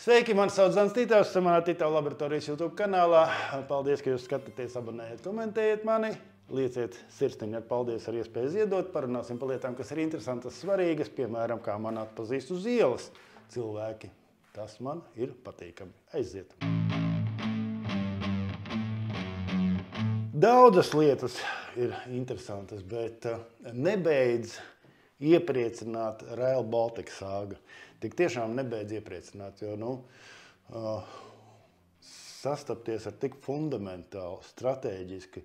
Sveiki, mani sauc Zants Tītavs, esmu manā Tītava laboratorijas YouTube kanālā. Paldies, ka jūs skatāties, abonējiet, komentējiet mani. Lieciet sirsniņu ar paldies ar iespēju ziedot. Parunāsim par lietām, kas ir interesantas, svarīgas, piemēram, kā man atpazīst uz ielas cilvēki. Tas man ir patīkami. Aiziet! Daudzas lietas ir interesantas, bet nebeidz iepriecināt Rail Baltica sāga. Tik tiešām nebeidz iepriecināt, jo sastapties ar tik fundamentālu, strateģiski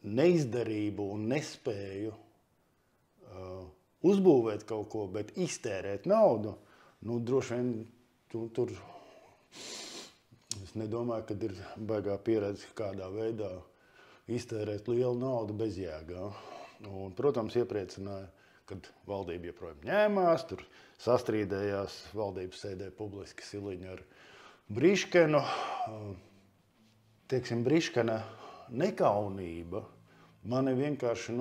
neizdarību un nespēju uzbūvēt kaut ko, bet iztērēt naudu, droši vien tur es nedomāju, ka ir baigā pieredze kādā veidā iztērēt lielu naudu bezjēgā. Un, protams, iepriecināja, kad valdība joprojām ņēmās, tur sastrīdējās, valdības sēdē publiski Siliņa ar Briškenu. Teiksim, Briškena nekaunība mani vienkārši,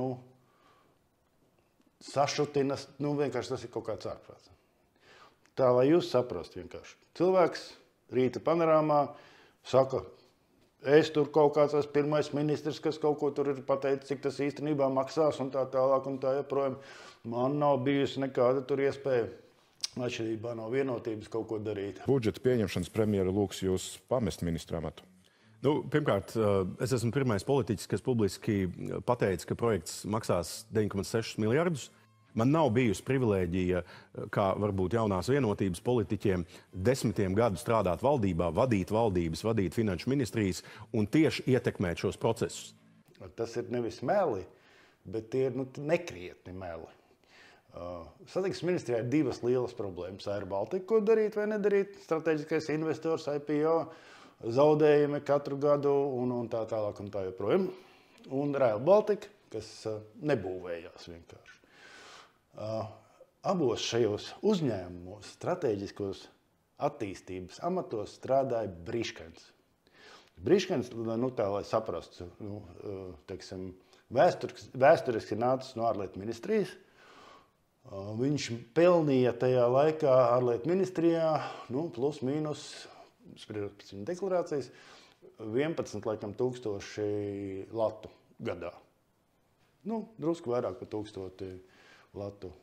sašutina, vienkārši tas ir kaut kāds ārprāts. Tā, lai jūs saprast vienkārši. Cilvēks rīta panorāmā saka, es tur kaut kāds esmu pirmais ministrs, kas kaut ko tur ir pateicis, cik tas īstenībā maksās un tā tālāk un tā joprojām. Man nav bijusi nekāda tur iespēja atšķirībā no vienotības kaut ko darīt. Budžeta pieņemšanas premjera lūgs jūs pamest ministra amatu. Pirmkārt, es esmu pirmais politiķis, kas publiski pateica, ka projekts maksās 9,6 miljardus. Man nav bijusi privilēģija, kā varbūt jaunās vienotības politiķiem, 10 gadu strādāt valdībā, vadīt valdības, vadīt finanšu ministrijas un tieši ietekmēt šos procesus. Tas ir nevis meli, bet tie ir nekrietni meli. Satiksmes ministrijā ir divas lielas problēmas. Air Baltica, ko darīt vai nedarīt, strateģiskais investors, IPO, zaudējumi katru gadu un tā tālāk un tā joprojām. Un Rail Baltica, kas nebūvējās vienkārši. Abos šajos uzņēmumos, strateģiskos attīstības amatos strādāja Briškens. Briškens, tā lai saprastu, teiksim, vēsturiski nācis no ārlietu ministrijas. Viņš pelnīja tajā laikā ārlietu ministrijā, plus mīnus, spriežot pēc viņa deklarācijas, 11 tūkstoši latu gadā. Drusku vairāk par 1000 latu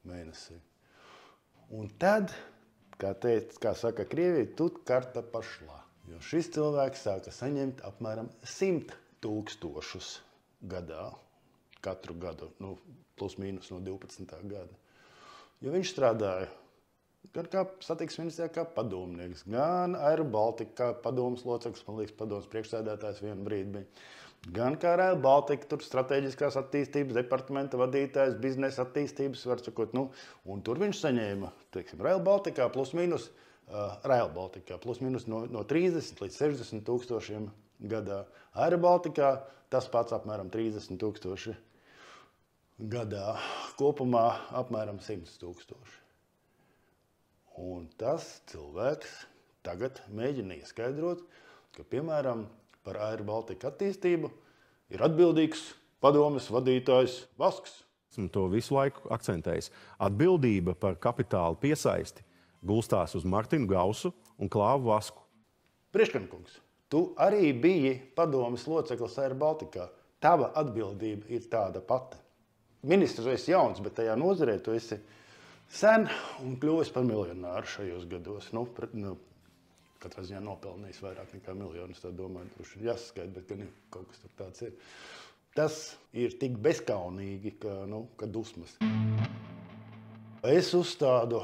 mēnesī. Un tad, kā saka Krievija, tut karta pašlā. Jo šis cilvēks sāka saņemt apmēram 100 000 gadā. Katru gadu, plus mīnus no 12. gada. Jo viņš strādāja gan kā satiksmes ministrijā, kā padomnieks, gan Air Baltica, kā padomas loceklis, man liekas, padomas priekšsēdētājs vienu brīdi bija. Gan kā Rail Baltica, tur strateģiskās attīstības departamenta vadītājs, biznesa attīstības, var sakot, un tur viņš saņēma, teiksim, Rail Baltica plus mīnus no 30 līdz 60 tūkstošiem gadā. Air Baltica tas pats apmēram 30 000 gadā. Kopumā apmēram 100 000. Un tas cilvēks tagad mēģina ieskaidrot, ka, piemēram, par Air Baltica attīstību ir atbildīgs padomes vadītājs Vasks. Esmu to visu laiku akcentējis. Atbildība par kapitāla piesaisti gulstās uz Martinu Gausu un Klāvu Vasku. Priekškankungs, tu arī biji padomes loceklis Air Baltica. Tava atbildība ir tāda pati. Ministrs esi jauns, bet tajā nozarē tu esi sen un kļuvis par miljonāru šajos gados. Katrā ziņā nopelnījis vairāk nekā miljonu, es tā domāju, droši jāsaskaita, bet gan kaut kas tur tāds ir. Tas ir tik bezkaunīgi, ka dusmas. Es uzstādu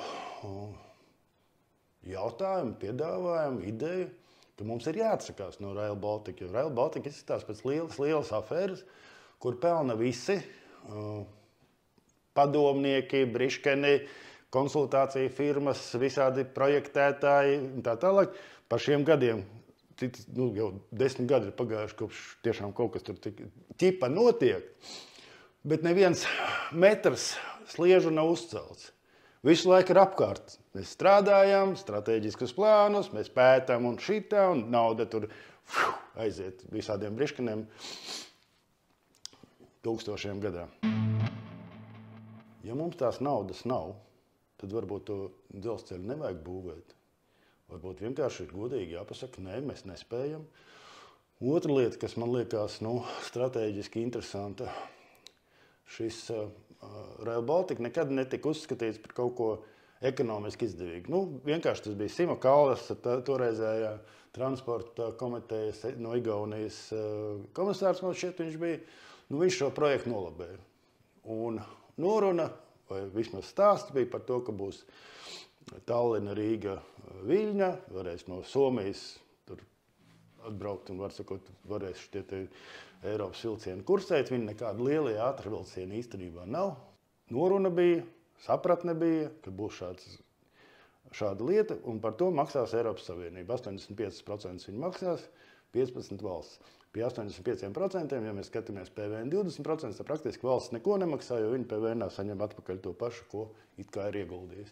jautājumu, piedāvājumu, ideju, ka mums ir jāatsakās no Rail Baltica, jo Rail Baltica izskatās pēc lielas afēras, kur pelna visi padomnieki, Briškeni, konsultāciju firmas, visādi projektētāji un tā tālāk. Par šiem gadiem, jau 10 gadi ir pagājuši, kopš tiešām kaut kas tur ķipa notiek, bet neviens metrs sliežu nav uzcelts. Visu laiku ir apkārt. Mēs strādājam, strateģiskus plānus, mēs pētām un šitā, un nauda tur aiziet visādiem Briškeniem tūkstošiem gadā. Ja mums tās naudas nav, tad varbūt to dzelzceļu nevajag būvēt. Varbūt vienkārši ir godīgi jāpasaka, nē, mēs nespējam. Otra lieta, kas man liekas strateģiski interesanta, šis Rail Baltica nekad netika uzskatīts par kaut ko ekonomiski izdevīgu. Vienkārši tas bija Simo Kallas, toreizējā transporta komitejas no Igaunijas komisārs, man šķiet viņš bija. Viņš šo projektu nolabēja. Un noruna, vai vismaz stāsts bija par to, ka būs Tallina, Rīga, Viļņa, varēs no Somijas tur atbraukt un varēs šitie Eiropas vilcieni kursēt. Viņi nekāda lielie ātri vilcieni īstenībā nav. Noruna bija, sapratne bija, ka būs šāda lieta, un par to maksās Eiropas Savienība. 85% viņi maksās, 15% valsts. Pie 85%, ja mēs skatāmies PVN 20%, tad praktiski valsts neko nemaksā, jo viņi PVN saņem atpakaļ to pašu, ko it kā ir ieguldījis.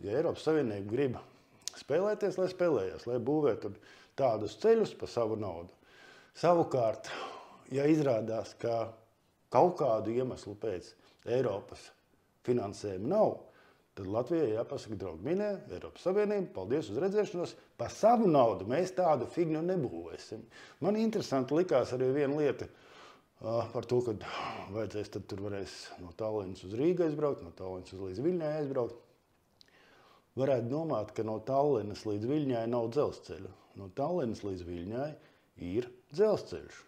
Ja Eiropas Savienība grib spēlēties, lai spēlējās, lai būvētu tādus ceļus pa savu naudu. Savukārt, ja izrādās, ka kaut kādu iemeslu pēc Eiropas finansējuma nav, tad Latvijai jāpasaka, draugi mīļie, Eiropas Savienība, paldies uz redzēšanos, par savu naudu mēs tādu figņu nebūvēsim. Man interesanti likās arī viena lieta par to, ka vajadzēs, tad tur varēs no Tallinas uz Rīgu aizbraukt, no Tallinas līdz Viļņai aizbraukt. Varētu domāt, ka no Tallinas līdz Viļņai nav dzelzceļa. No Tallinas līdz Viļņai ir dzelzceļš.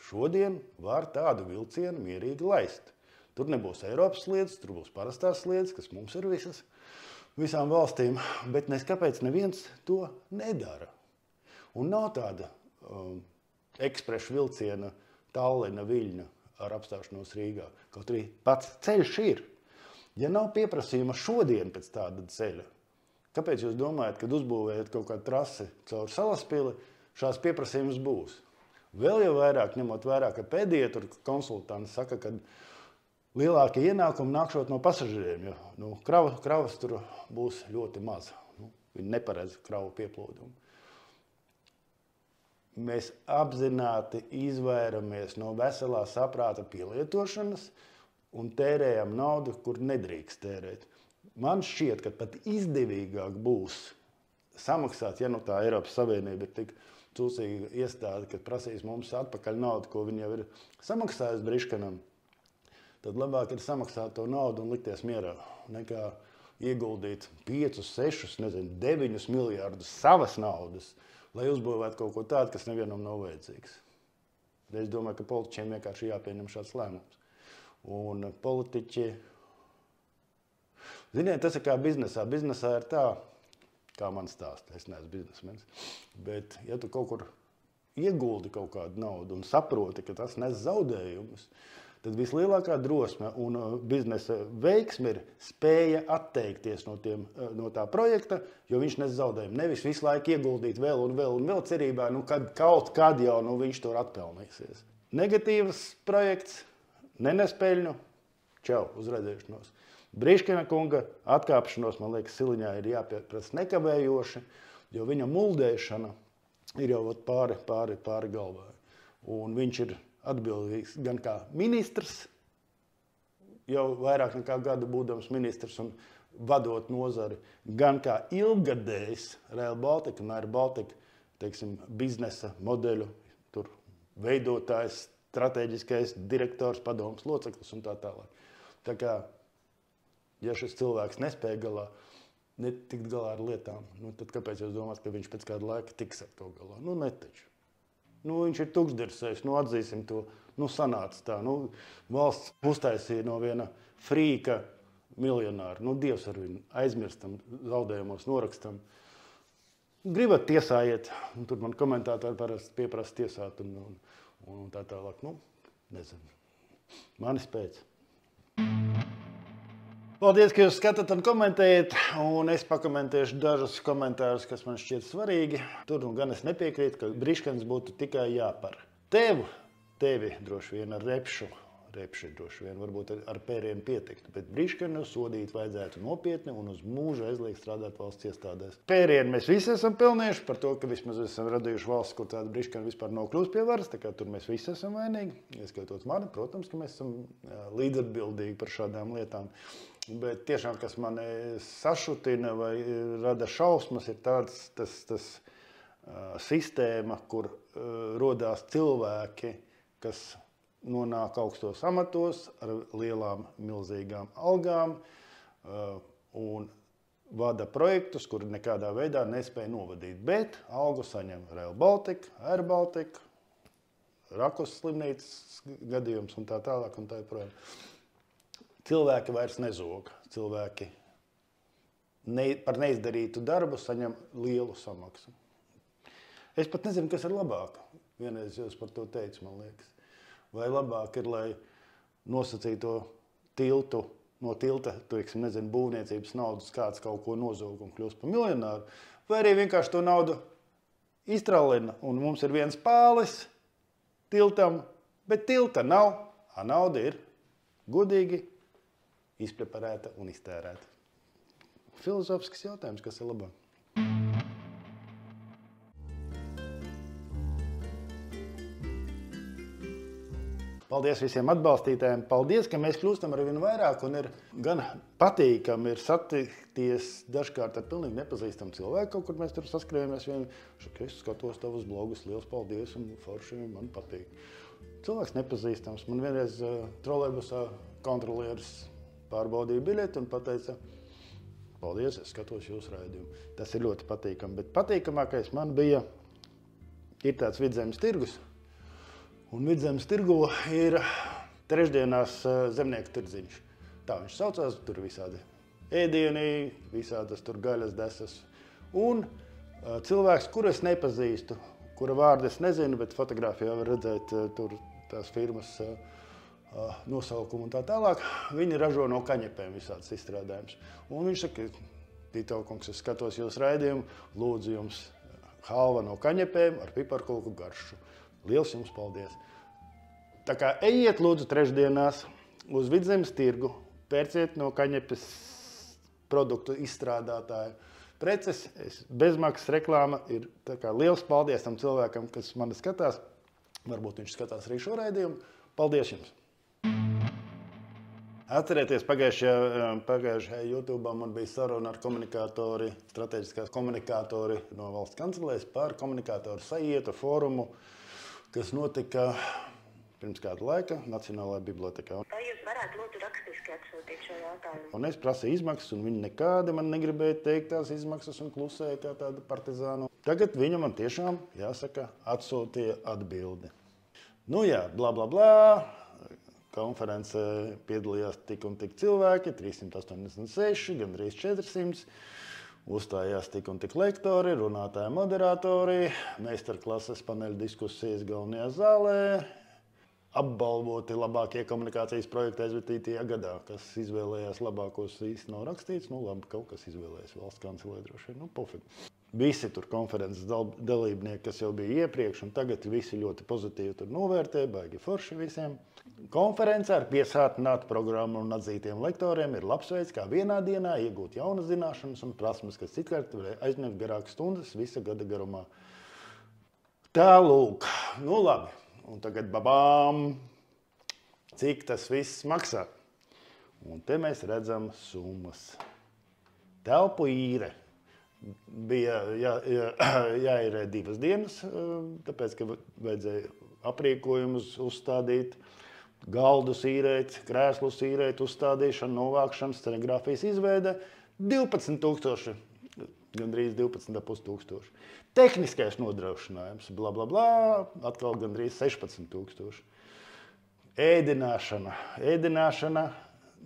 Šodien var tādu vilcienu mierīgi laist. Tur nebūs Eiropas sliedes, tur būs parastās sliedes, kas mums ir visām valstīm, bet kāpēc neviens to nedara. Un nav tāda eksprešu vilciena Tallina, Viļņa ar apstāšanos Rīgā. Kaut arī pats ceļš ir. Ja nav pieprasījuma šodien pēc tāda ceļa, kāpēc jūs domājat, kad uzbūvējat kaut kādu trasi caur Salaspili, šās pieprasījums būs? Vēl jau vairāk, ņemot vērā, ka pēdējie tur konsultanti saka, ka lielākie ienākumi nākšot no pasažieriem, jo kravas tur būs ļoti maz. Viņi neparedz kravu pieplūdumu. Mēs apzināti izvairamies no veselā saprāta pielietošanas un tērējam naudu, kur nedrīkst tērēt. Man šķiet, ka pat izdevīgāk būs samaksāt, ja tā Eiropas Savienība ir tik cūcīga iestāde, kad prasīs mums atpakaļ naudu, ko viņi jau ir samaksājusi Briškanam, tad labāk ir samaksāt to naudu un likties mierā, nekā ieguldīt 5, 6, 9 miljārdus savas naudas, lai uzbūvētu kaut ko tādu, kas nevienam nav vajadzīgs. Es domāju, ka politiķiem vienkārši jāpieņem šāds lēmums. Un politiķi, ziniet, tas ir kā biznesā. Biznesā ir tā, kā man stāsta, es neesmu biznesmenis, bet ja tu kaut kur ieguldi kaut kādu naudu un saproti, ka tas nes zaudējumus, tad vislielākā drosme un biznesa veiksme ir spēja atteikties no tā projekta, jo viņš nes zaudējumu. Nevis visu laiku ieguldīt vēl un vēl cerībā, kad kaut kad jau viņš tur atpelnīsies. Negatīvs projekts, nenes peļņu, čau, uz redzēšanos. Briškina kunga atkāpšanos, man liekas, Siliņā ir jāpieprasa nekavējoši, jo viņa muldēšana ir jau pāri galvai. Un viņš ir atbildīgs gan kā ministrs, jau vairāk nekā gadu būdams ministrs un vadot nozari, gan kā ilggadējs Rail Baltica un Air Baltica, biznesa modeļu veidotājs, strateģiskais direktors, padomes loceklis un tā tālāk. Tā kā, ja šis cilvēks nespēja netikt galā ar lietām, tad kāpēc jūs domājat, ka viņš pēc kāda laika tiks ar to galā? Netaču. Viņš ir tukšdirsējis, atzīsim to, sanāca tā. Valsts uztaisīja no viena frīka miljonāra. Dievs ar viņu aizmirstam, zaudējumos norakstam. Gribat tiesājiet, un tur man komentātori parasti pieprasa tiesāt un tā tālāk. Nezinu. Manis pēc. Paldies, ka jūs skatāt un komentējat, un es pakomentēšu dažus komentārus, kas man šķiet svarīgi. Tur gan es nepiekrītu, ka Briškans būtu tikai jāpar. Tevi droši vien ar repši droši vien, varbūt ar pērienu pietiktu, bet Briškanu sodīt vajadzētu nopietni un uz mūžu aizliegt strādāt valsts iestādēs. Pērienu mēs visi esam pelnījuši par to, ka vismaz esam radījuši valsts, kur tāda Briškana vispār nav kļūst pie varas, tā kā tur mēs visi esam vainīgi, ieskaitot mani, protams, ka mēs esam līdzatbildīgi par šādām lietām. Bet tiešām, kas mani sašutina vai rada šausmas, ir tas sistēma, kur rodās cilvēki, kas nonāk augstos amatos ar lielām, milzīgām algām un vada projektus, kur nekādā veidā nespēja novadīt. Bet algu saņem Rail Baltica, Air Baltica, Rakus slimnīcas gadījums un tā tālāk un tā joprojām. Cilvēki vairs nezog. Cilvēki par neizdarītu darbu saņem lielu samaksu. Es pat nezinu, kas ir labāk. Vienreiz jūs par to teicu, man liekas. Vai labāk ir, lai nosacīto tiltu, no tilta, būvniecības naudas kāds kaut ko nozog un kļūst par miljonāru, vai arī vienkārši to naudu iztrallina un mums ir viens pālis tiltam, bet tilta nav, a nauda ir godīgi izpreparēta un iztērēta. Filozofisks jautājums, kas ir labāk. Paldies visiem atbalstītājiem. Paldies, ka mēs kļūstam ar vien vairāk un ir gan patīkami ir satikties dažkārt ar pilnīgi nepazīstamu cilvēku. Kaut kur mēs tur saskrējamies vien. Es skatos tavus blogus, liels paldies un forši man patīk. Cilvēks nepazīstams. Man vienreiz trolejbusā kontrolieris pārbaudīja biļeti un pateica, paldies, es skatos jūsu raidījumu. Tas ir ļoti patīkami, bet patīkamākais man bija, ir tāds Vidzemes tirgus. Un Vidzemes tirgu ir trešdienās zemnieku tirdziņš. Tā viņš saucās, tur visādi ēdieni, visādas tur gaļas desas. Un cilvēks, kuru es nepazīstu, kura vārdu es nezinu, bet fotogrāfijā var redzēt tur tās firmas nosaukumu un tā tālāk, viņi ražo no kaņepēm visādas izstrādājumus. Un viņš saka, Tito kungs, es skatos jūsu raidījumu, lūdzu jums halva no kaņepēm ar piparkūku garšu. Liels jums paldies! Tā kā ejiet lūdzu trešdienās uz Vidzemes tirgu, pērciet no kaņepes produktu izstrādātāju preces, bezmaksas reklāma ir tā kā liels paldies tam cilvēkam, kas mani skatās. Varbūt viņš skatās arī šo raidījumu. Paldies jums! Atcerieties, pagājušajā YouTube man bija saruna ar komunikātori, strateģiskās komunikātori no valsts kancelēs par komunikātoru saietu fórumu, kas notika pirms kāda laika Nacionālajā bibliotekā. Vai jūs varētu lūdzu rakstiski atsūtīt šo jautājumu? Un es prasīju izmaksas, un viņi nekādi man negribēja teikt tās izmaksas un klusēja kā tādu partizānu. Tagad viņa man tiešām, jāsaka, atsūtīja atbildi. Nu jā, blā, blā, blā. Konferencē piedalījās tik un tik cilvēki, 386, gandrīz 400. Uzstājās tik un tik lektori, runātāji, moderatori, meistarklases paneļa diskusijas galvenajā zālē, apbalvoti labākie komunikācijas projekti aizvadītajā gadā, kas izvēlējās labākos īsti nav rakstīts. Nu labi, kaut kas izvēlējās valsts kancelē droši vien, nu pofīgi. Visi tur konferences dalībnieki, kas jau bija iepriekš, un tagad visi ļoti pozitīvi tur novērtē, baigi forši visiem. Konference ar piesātinātu programmu un atzītiem lektoriem ir labs veids, kā vienā dienā iegūt jaunas zināšanas un prasmes, kas citkārt varēja aizņemt garākas stundas visa gada garumā. Tā lūk, nu labi, un tagad babām, cik tas viss maksā. Un te mēs redzam summas. Telpu īre. Bija jāīrē 2 dienas, tāpēc, ka vajadzēja aprīkojumus uzstādīt, galdus īrēt, krēslus īrēt, uzstādīšanu, novākšanu, scenogrāfijas izveide 12 000, gandrīz 12 500. Tehniskais nodrošinājums, bla, bla, bla, atkal gandrīz 16 000. Ēdināšana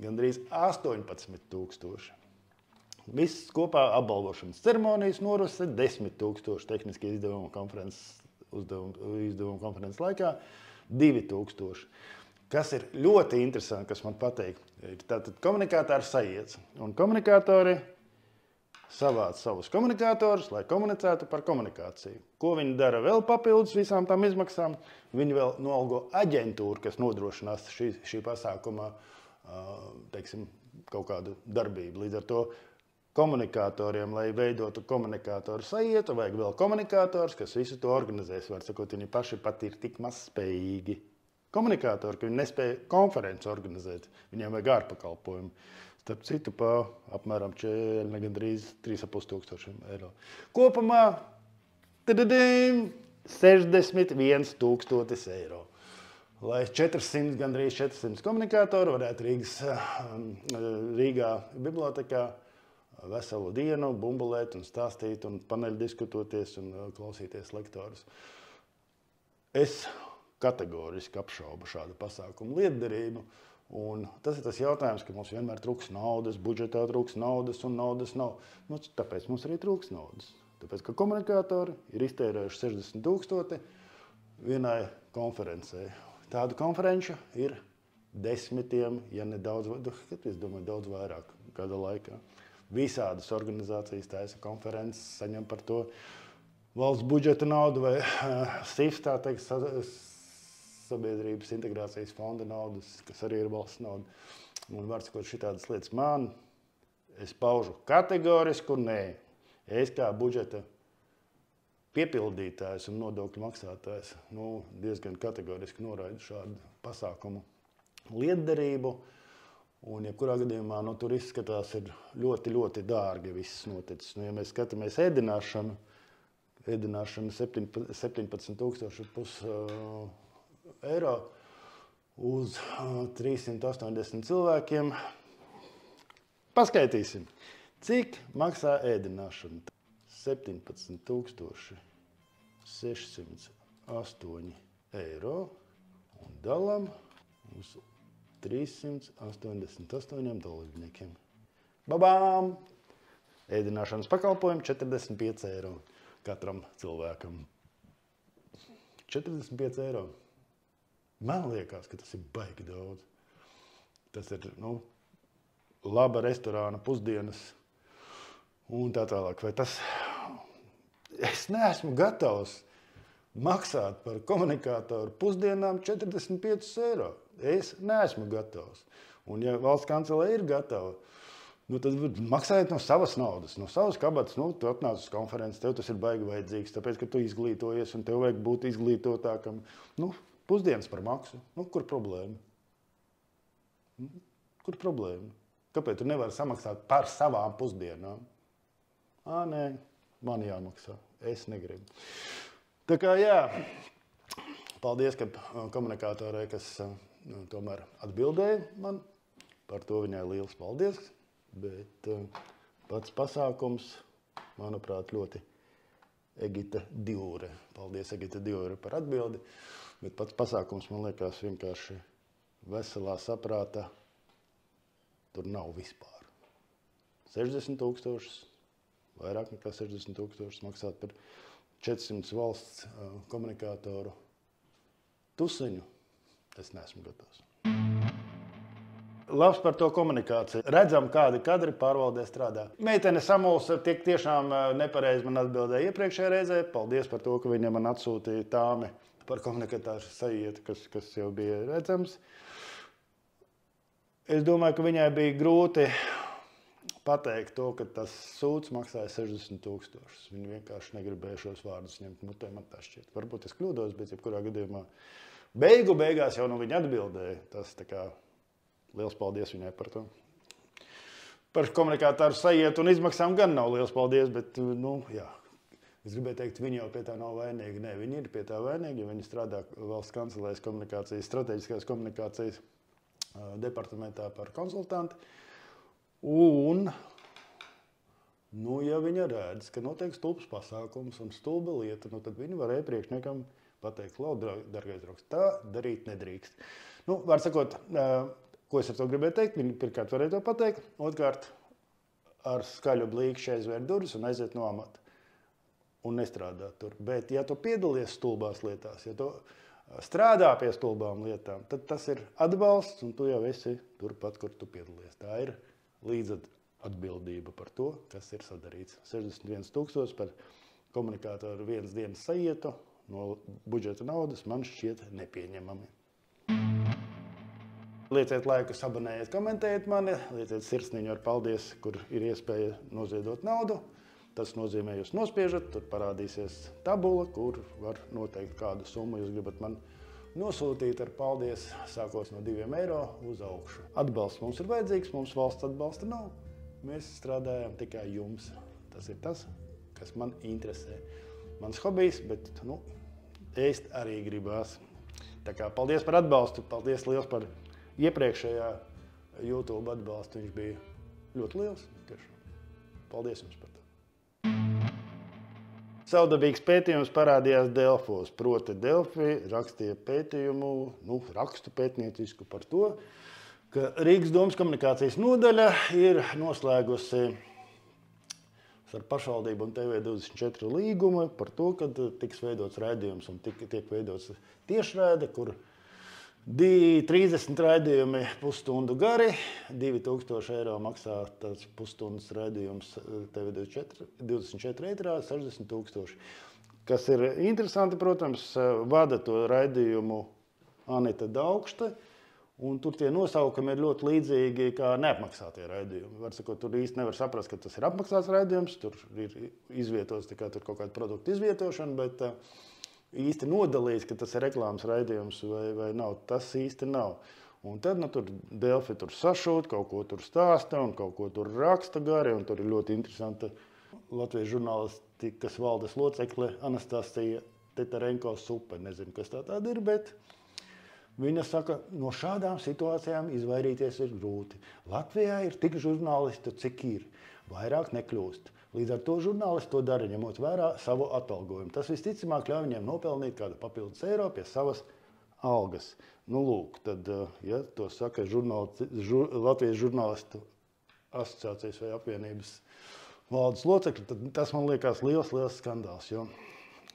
gandrīz 18 000. Viss kopā apbalvošanas ceremonijas norise 10 000 tehniski izdevumu konferences laikā 2000. Kas ir ļoti interesanti, kas man patīk, ir tātad komunikātori sajietas. Un komunikātori savāc savus komunikātorus, lai komunicētu par komunikāciju. Ko viņi dara vēl papildus visām tām izmaksām? Viņi vēl noalgo aģentūru, kas nodrošinās šī pasākumā, teiksim, kaut kādu darbību. Līdz ar to komunikātoriem, lai veidotu komunikātoru sajietu, vajag vēl komunikātors, kas visu to organizēs. Var sakot, viņi paši pat ir tik maz spējīgi komunikātori, ka viņi nespēja konferenci organizēt. Viņiem vajag ārpakalpojumu. Starp citu, pa apmēram gandrīz 3,500 eiro. Kopumā 61,000 eiro. Lai gandrīz 400 komunikātoru varētu Rīgā bibliotekā veselu dienu bumbulēt un stāstīt un paneļdiskutoties un klausīties lektorus. Es kategoriski apšaubu šādu pasākumu lietderību. Un tas ir tas jautājums, ka mums vienmēr trūks naudas, budžetā trūks naudas un naudas nav. Nu, tāpēc mums arī trūks naudas. Tāpēc, ka komunikātori ir iztērējuši 60,000 vienai konferencei. Tādu konferenču ir desmitiem, ja ne daudz, es domāju, daudz vairāk gada laikā. Visādas organizācijas taisa konferences, saņem par to valsts budžeta naudu vai SIF, tā teikt, Sabiedrības integrācijas fonda naudas, kas arī ir valsts nauda. Un var sakot šitādas lietas es paužu kategorisku nē. Es kā budžeta piepildītājs un nodokļu maksātājs diezgan kategoriski noraidu šādu pasākumu lietderību. Un jebkurā gadījumā tur izskatās ir ļoti, ļoti dārgi viss noticis. Ja mēs skatāmies ēdināšanu 17,500 eiro uz 380 cilvēkiem. Paskaitīsim, cik maksā ēdināšana. 17,608 eiro un dalam uz 388 dalībniekiem. Babām! Ēdināšanas pakalpojumi 45 eiro katram cilvēkam. 45 eiro. Man liekas, ka tas ir baigi daudz. Tas ir, laba restorāna pusdienas un tā tālāk. Vai tas... Es neesmu gatavs maksāt par komunikātoru pusdienām 45 eiro. Es neesmu gatavs. Un ja valsts kancelē ir gatava, tad maksājiet no savas naudas, no savas kabatas. Tu atnāc uz konferenci, tev tas ir baigi vajadzīgs, tāpēc, ka tu izglītojies un tev vajag būt izglītotākam. Pusdienas par maksu. Kur problēma? Kur problēma? Kāpēc tu nevari samaksāt par savām pusdienām? Nē, man jāmaksā. Es negribu. Tā kā jā, paldies, ka komunikātorai, kas tomēr atbildēja man. Par to viņai liels paldies. Bet pats pasākums, manuprāt, ļoti Egita Diure. Paldies, Egita Diure, par atbildi. Bet pats pasākums, man liekas, vienkārši veselā saprāta tur nav vispār. 60,000, vairāk nekā 60,000 maksāt par 400 valsts komunikātoru tusiņu. Es neesmu gatavs. Labs par to komunikāciju. Redzam, kādi kadri pārvaldē strādā. Meitene Samulsa tiešām nepareizi man atbildēja iepriekšējā reizē. Paldies par to, ka viņa man atsūtīja tāmi par komunikātāru sajietu, kas jau bija redzams. Es domāju, ka viņai bija grūti pateikt to, ka tas sūds maksāja 60,000. Viņa vienkārši negribēja šos vārdus ņemt mutē, man tā šķiet. Varbūt es kļūdos, bet jebkurā gadījumā beigās jau viņa atbildēja. Tas tā kā liels paldies viņai par to. Par komunikātāru sajietu un izmaksām gan nav liels paldies, bet, jā. Es gribēju teikt, viņi jau pie tā nav vainīgi. Nē, viņi ir pie tā vainīgi, jo viņi strādā valsts kancelēs komunikācijas, strateģiskās komunikācijas departamentā par konsultanti. Un, ja viņa redz, ka notiek stulbs pasākums un stulba lieta, tad viņi var iepriekšniekam pateikt, dargais draugs, tā darīt nedrīkst. Var sakot, ko es ar to gribēju teikt, viņi pirmkārt varēja to pateikt, otrkārt ar skaļu blīkšķi aizvērt durvis un aiziet no amata. Un nestrādāt tur. Bet, ja tu piedalies stulbās lietās, ja tu strādā pie stulbām lietām, tad tas ir atbalsts, un tu jau esi turpat, kur tu piedalies. Tā ir līdzatbildība par to, kas ir sadarīts. 61,000 par komunikātoru vienas dienas sajietu no budžeta naudas man šķiet nepieņemami. Lieciet laiku, abonējiet, komentējiet mani, lieciet sirsniņu ar paldies, kur ir iespēja noziedot naudu. Tas nozīmē, jūs nospiežat, tur parādīsies tabula, kur var noteikt, kādu summu jūs gribat man nosūtīt ar paldies, sākot no 2 eiro uz augšu. Atbalsts mums ir vajadzīgs, mums valsts atbalsta nav. Mēs strādājam tikai jums. Tas ir tas, kas man interesē. Mans hobijs, bet ēst arī gribās. Tā kā paldies par atbalstu, paldies liels par iepriekšējā YouTube atbalstu. Viņš bija ļoti liels. Paldies jums par to. Savdabīgs pētījums parādījās Delfos, proti Delfi rakstīja pētījumu, rakstu pētniecisku par to, ka Rīgas domas komunikācijas nodaļa ir noslēgusi ar pašvaldību un TV24 līgumu par to, ka tiks veidots raidījums un tiek veidots tiešraide, kur 30 raidījumi pusstundu gari, 2000 eiro maksā tāds pusstundas raidījums TV24 ētrā, 60 000. Kas ir interesanti, protams, vada to raidījumu Anita Daugšte, un tur tie nosaukumi ir ļoti līdzīgi kā neapmaksātie raidījumi. Var sakot, tur īsti nevar saprast, ka tas ir apmaksāts raidījums, tur ir izvietots tikai tur kaut kāda produkta izvietošana, bet īsti nodalīts, ka tas ir reklāmas raidījums vai nav, tas īsti nav. Un tad tur Delfi tur sašūt, kaut ko tur stāsta un kaut ko tur raksta gari, un tur ir ļoti interesanta Latvijas žurnālistikas valdes locekle Anastasija Tetarenko Supe. Nezinu, kas tā tāda ir, bet viņa saka, no šādām situācijām izvairīties ir grūti. Latvijā ir tik žurnālistu, cik ir. Vairāk nekļūst. Līdz ar to žurnālisti to dara, ņemot vērā savu atalgojumu. Tas visticamāk ļauj viņiem nopelnīt kādu papildus eiro pie savas algas. Lūk, tad, ja to saka Latvijas žurnālistu asociācijas vai apvienības valdes locekļi, tad tas man liekas liels skandāls, jo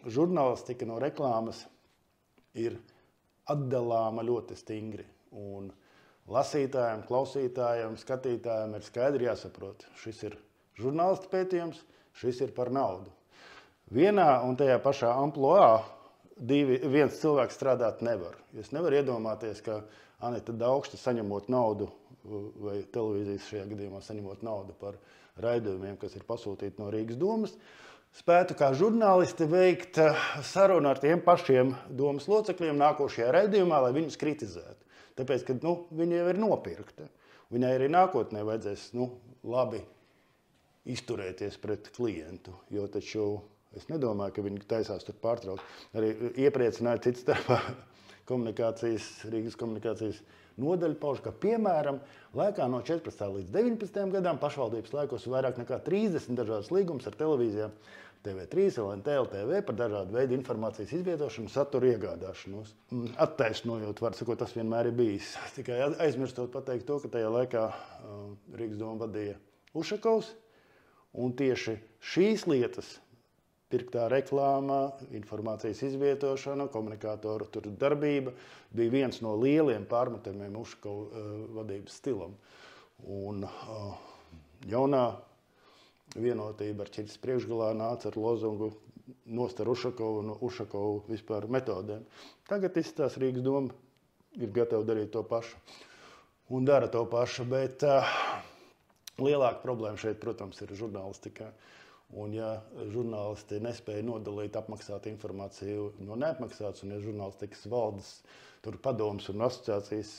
žurnālistika no reklāmas ir atdalāma ļoti stingri. Un lasītājiem, klausītājiem, skatītājiem ir skaidri jāsaprot, šis ir žurnālistu pētījums, šis ir par naudu. Vienā un tajā pašā amploā viens cilvēks strādāt nevar. Jūs nevar iedomāties, ka Anita Daugšte saņemot naudu, vai televīzijas šajā gadījumā saņemot naudu par raidījumiem, kas ir pasūtīti no Rīgas domas, spētu kā žurnālisti veikt sarunu ar tiem pašiem domas locekļiem nākošajā raidījumā, lai viņus kritizētu. Tāpēc, ka viņi jau ir nopirkti. Viņai arī nākotnē vajadzēs labi izturēties pret klientu, jo taču es nedomāju, ka viņi taisās tur pārtraukt. Arī iepriecināja cits starpā Rīgas komunikācijas nodaļa pauž, ka, piemēram, laikā no 14. līdz 19. gadām pašvaldības laikos vairāk nekā 30 dažādas līgumus ar televīzijām, TV3, LNT, LTV par dažādu veidu informācijas izvietošanu, satura iegādāšanos. Attaisnojot, var sakot, tas vienmēr ir bijis. Tikai aizmirstot pateikt to, ka tajā laikā Rīgas doma vadīja Ušakovs, un tieši šīs lietas, pirktā reklāma, informācijas izvietošana, komunikātoru darbība, bija viens no lieliem pārmetumiem Ušakova vadības stilam. Un jaunā vienotība ar Čitas priekšgalā nāca ar lozungu nost ar Ušakovu un Ušakovu vispār metodēm. Tagad izstās Rīgas doma ir gatava darīt to pašu un dara to pašu, bet lielāka problēma šeit, protams, ir žurnālistikā. Un ja žurnālisti nespēja nodalīt apmaksātu informāciju no neapmaksātas, un ja žurnālistikas valdes, tur padomas un asociācijas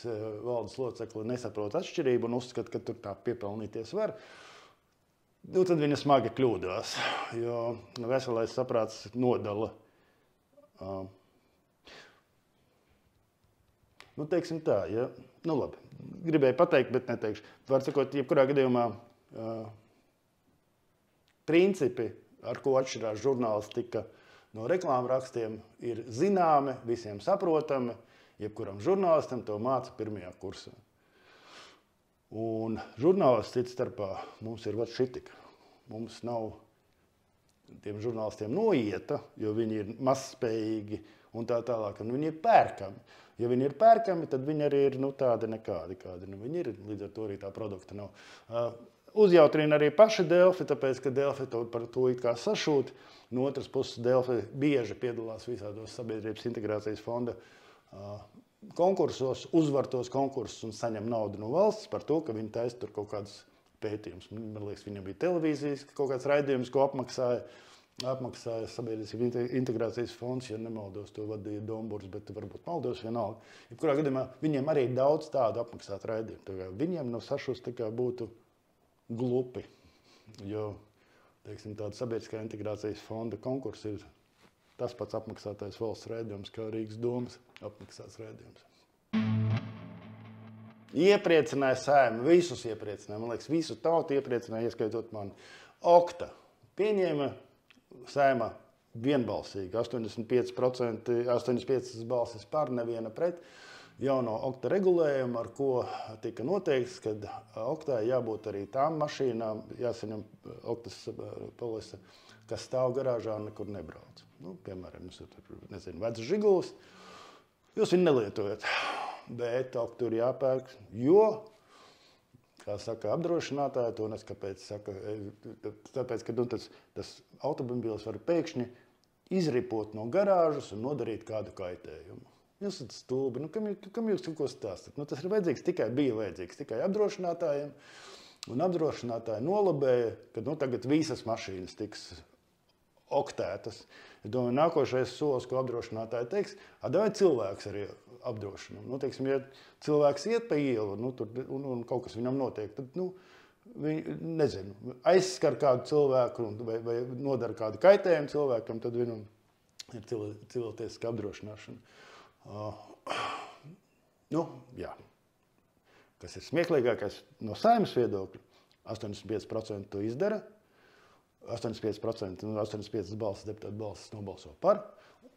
valdes locekli nesaprot atšķirību un uzskata, ka tur tā piepelnīties var, tad viņa smagi kļūdās, jo veselais saprāts nodala. Teiksim tā, ja, labi, gribēju pateikt, bet neteikšu. Var sakot, jebkurā gadījumā principi, ar ko atšķirās žurnālistika no reklāmrakstiem, ir zināmi, visiem saprotami, jebkuram žurnālistam to māca pirmajā kursā. Un žurnālists cits starpā mums ir šitika. Mums nav tiem žurnālistiem noieta, jo viņi ir mazspējīgi un tā tālāk, un viņi ir pērkami. Ja viņi ir pērkami, tad viņi arī ir tādi nekādi, kādi viņi ir, līdz ar to arī tā produkta nav. Uzjautrina arī paši Delfi, tāpēc, ka Delfi par to it kā sašūt. No otras puses, Delfi bieži piedalās visādos sabiedrības integrācijas fonda konkursos, uzvar tos konkursus un saņem naudu no valsts par to, ka viņi taisa tur kaut kādus pētījumus. Man liekas, viņam bija televīzijas kaut kāds raidījums, ko apmaksāja apmaksāja Sabiedriskās integrācijas fonds, ja nemaldos, to vadīja Domburs, bet varbūt maldos vienalga. Jebkurā gadījumā viņiem arī daudz tādu apmaksāt raidījumu. Viņiem no sašus būtu glupi, jo, teiksim, tāda Sabiedriskā integrācijas fonda konkurss ir tas pats apmaksātais valsts raidījums, kā Rīgas domas apmaksāts raidījums. Iepriecināja Saeimu, visus iepriecināja, man liekas, visu tautu iepriecināja, ieskaitot mani. Okta pieņēma Saeimā vienbalsīgi, 85 balsis par, neviena pret jauno Okta regulējumu, ar ko tika noteikts, ka Oktai jābūt arī tām mašīnām, jāsaņem Oktas polise, kas stāv garāžā un nekur nebrauc. Nu, piemēram, jūs tur, vecs Žiguls, jūs viņu nelietojat, bet Oktu ir jāpērk, jo, kā saka apdrošinātāji, to nes kāpēc saka, tāpēc, ka tas automobīls var pēkšņi izripot no garāžas un nodarīt kādu kaitējumu. Jūs esat stulbi, kam jūs ko stāstat? Tas ir vajadzīgs bija vajadzīgs tikai apdrošinātājiem, un apdrošinātāji nolabēja, ka tagad visas mašīnas tiks oktētas. Es domāju, nākošais solis, ko apdrošinātāji teiks, vai cilvēks arī apdrošinām. Teiksim, ja cilvēks iet pa ielu, un kaut kas viņam notiek, tad, nezinu, aizskar kādu cilvēku vai nodara kādu kaitējumu cilvēkam, tad viņam ir civiltiesiska apdrošināšana. Jā. Kas ir smieklīgākais no Saeimas viedokļa, 85% to izdara, 85% un 85 balsis deputātu balsis nobalso par,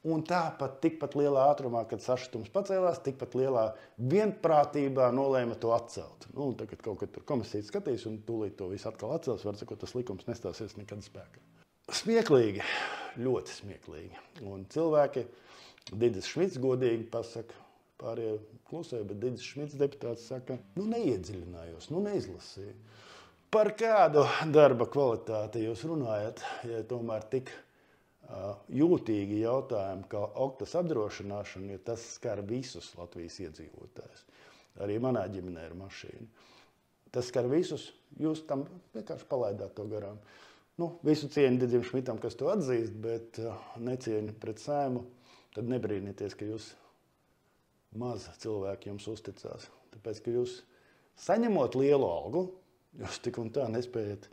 un tāpat tikpat lielā ātrumā, kad sašutums pacēlās, tikpat lielā vienprātībā nolēma to atcelt. Tagad kaut kad tur komisija skatīs un tūlīt to visu atkal atcels, var sakot, tas likums nestāsies nekad spēkā. Smieklīgi, ļoti smieklīgi. Un cilvēki, Didis Šmits godīgi pasaka, pārējie klusēja, bet Didis Šmits deputāts saka, neiedziļinājos, neizlasīju. Par kādu darba kvalitāti jūs runājat, ja tomēr tik jūtīgi jautājumi, kā Oktas apdrošināšana, jo tas skar visus Latvijas iedzīvotājus. Arī manā ģimenē ir mašīna. Tas skar visus, jūs tam vienkārši palaidāt to garām. Visu cieņu Didim Šmitam, kas to atzīst, bet necieņu pret Saeimu, tad nebrīnieties, ka jūs maz cilvēki jums uzticās. Tāpēc, ka jūs saņemot lielu algu, jūs tik un tā nespējat